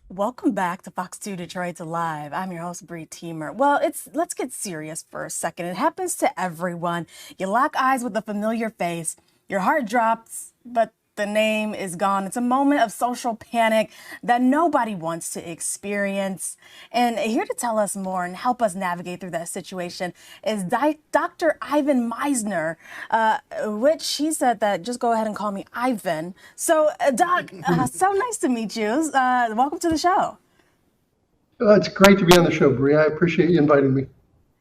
Welcome back to Fox 2 Detroit's Alive. I'm your host, Bree Teamer. Well, let's get serious for a second. It happens to everyone. You lock eyes with a familiar face, your heart drops, but the name is gone. It's a moment of social panic that nobody wants to experience. And here to tell us more and help us navigate through that situation is Dr. Ivan Misner, which he said that just go ahead and call me Ivan. So, Doc, so nice to meet you. Welcome to the show. It's great to be on the show, Bree. I appreciate you inviting me.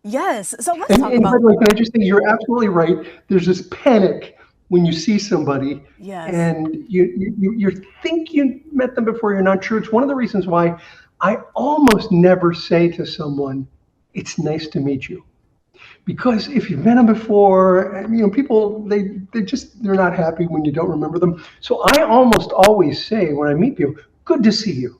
Yes. So let's And, talk and by about, the way, can I just say you're absolutely right. There's this panic when you see somebody yes. and you think you met them before, you're not sure. It's one of the reasons why I almost never say to someone, "It's nice to meet you." Because if you've met them before, people they're not happy when you don't remember them. So I almost always say when I meet people, "Good to see you."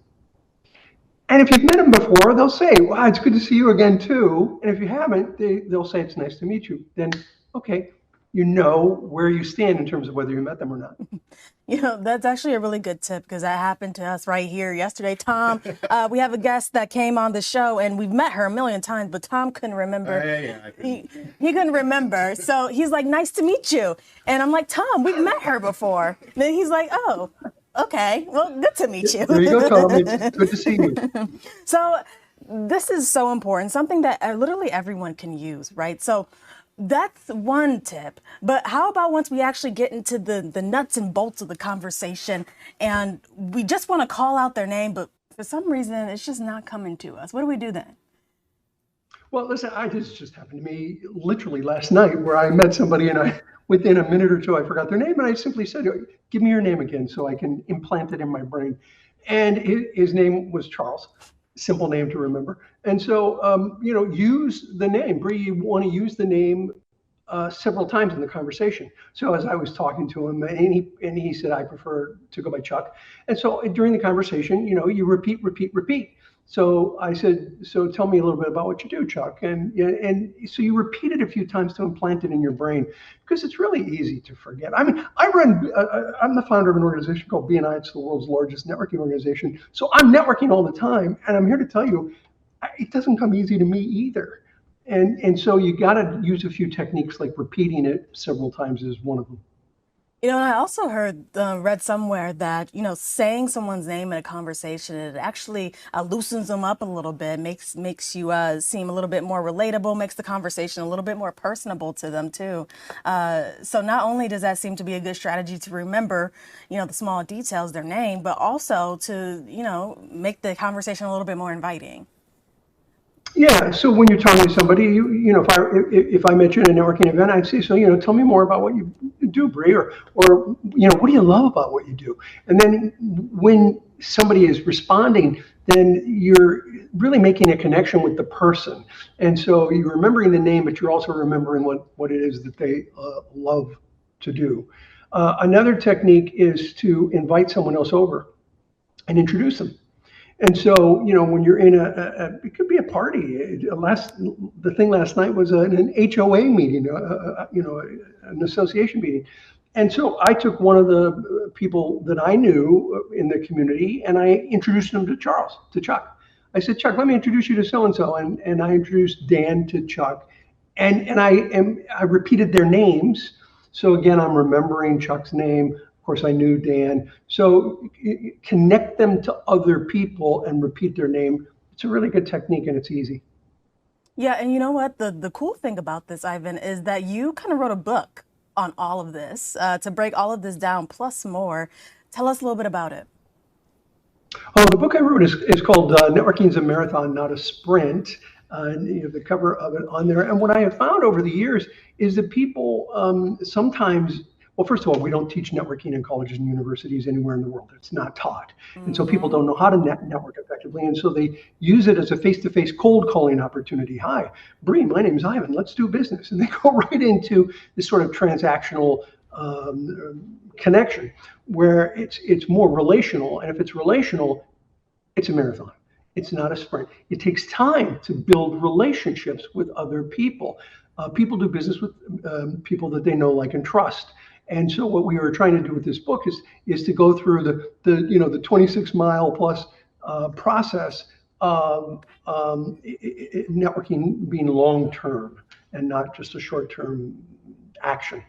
And if you've met them before, they'll say, "Wow, it's good to see you again too." And if you haven't, they'll say, "It's nice to meet you." Then, okay, you know where you stand in terms of whether you met them or not. That's actually a really good tip because that happened to us right here yesterday. Tom, we have a guest that came on the show and we've met her a million times, but Tom couldn't remember. Yeah, He couldn't remember. So he's like, "Nice to meet you." And I'm like, "Tom, we've met her before." And then he's like, "Oh, okay. Well, good to meet you." There you go, Tom. It's good to see you. So this is so important, something that literally everyone can use, right? So that's one tip. But how about once we actually get into the nuts and bolts of the conversation and we just want to call out their name, but for some reason it's just not coming to us? What do we do then? Well, listen, this just happened to me literally last night where I met somebody and within a minute or two, I forgot their name and I simply said, "Give me your name again so I can implant it in my brain." And his name was Charles. Simple name to remember. And so, use the name. Bree, you want to use the name several times in the conversation. So as I was talking to him, and he said, "I prefer to go by Chuck." And so during the conversation, you repeat, repeat, repeat. So I said, "So tell me a little bit about what you do, Chuck." And yeah, and so you repeat it a few times to implant it in your brain because it's really easy to forget. I mean, I'm the founder of an organization called BNI. It's the world's largest networking organization. So I'm networking all the time, and I'm here to tell you, it doesn't come easy to me either. And so you got to use a few techniques like repeating it several times is one of them. And I also read somewhere that, saying someone's name in a conversation, it actually loosens them up a little bit, makes you seem a little bit more relatable, makes the conversation a little bit more personable to them too. So not only does that seem to be a good strategy to remember, the small details, their name, but also to, make the conversation a little bit more inviting. Yeah. So when you're talking to somebody, if I met you in a networking event, I'd say, "So tell me more about what you do, Bree, or what do you love about what you do?" And then when somebody is responding, then you're really making a connection with the person. And so you're remembering the name, but you're also remembering what it is that they love to do. Another technique is to invite someone else over and introduce them. And so, when you're in it could be a party. The thing last night was an HOA meeting, an association meeting. And so I took one of the people that I knew in the community and I introduced him to Chuck. I said, "Chuck, let me introduce you to so-and-so." And I introduced Dan to Chuck. And I repeated their names. So again, I'm remembering Chuck's name. Of course, I knew Dan. So connect them to other people and repeat their name. It's a really good technique and it's easy. Yeah, and you know what? The cool thing about this, Ivan, is that you kind of wrote a book on all of this to break all of this down, plus more. Tell us a little bit about it. Oh, the book I wrote is called "Networking's a Marathon, Not a Sprint." And you have the cover of it on there. And what I have found over the years is that people sometimes, well, first of all, we don't teach networking in colleges and universities anywhere in the world. It's not taught. And so people Mm-hmm. don't know how to network effectively. And so they use it as a face-to-face cold calling opportunity. "Hi, Bree, my name's Ivan. Let's do business." And they go right into this sort of transactional connection where it's more relational. And if it's relational, it's a marathon. It's not a sprint. It takes time to build relationships with other people. People do business with people that they know, like, and trust. And so what we were trying to do with this book is to go through the 26 mile plus process of networking being long term and not just a short term action.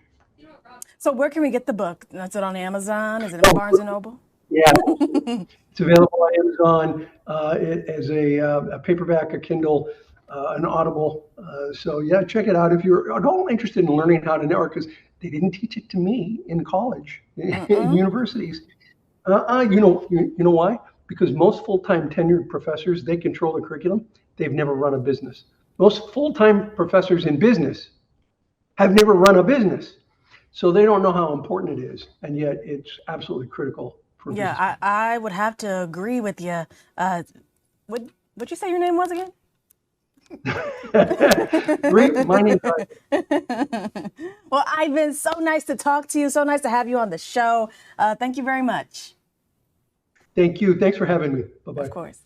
So where can we get the book? That's it on Amazon? Is it in Barnes & Noble? Yeah, it's available on Amazon as a paperback, a Kindle, an Audible. So yeah, check it out if you're at all interested in learning how to network, because they didn't teach it to me in college, in universities. You know why? Because most full-time tenured professors, they control the curriculum. They've never run a business. Most full-time professors in business have never run a business. So they don't know how important it is. And yet it's absolutely critical for business. Yeah, I would have to agree with you. What'd you say your name was again? My name's Well, Ivan, so nice to talk to you. So nice to have you on the show. Thank you very much. Thank you. Thanks for having me. Bye-bye. Of course.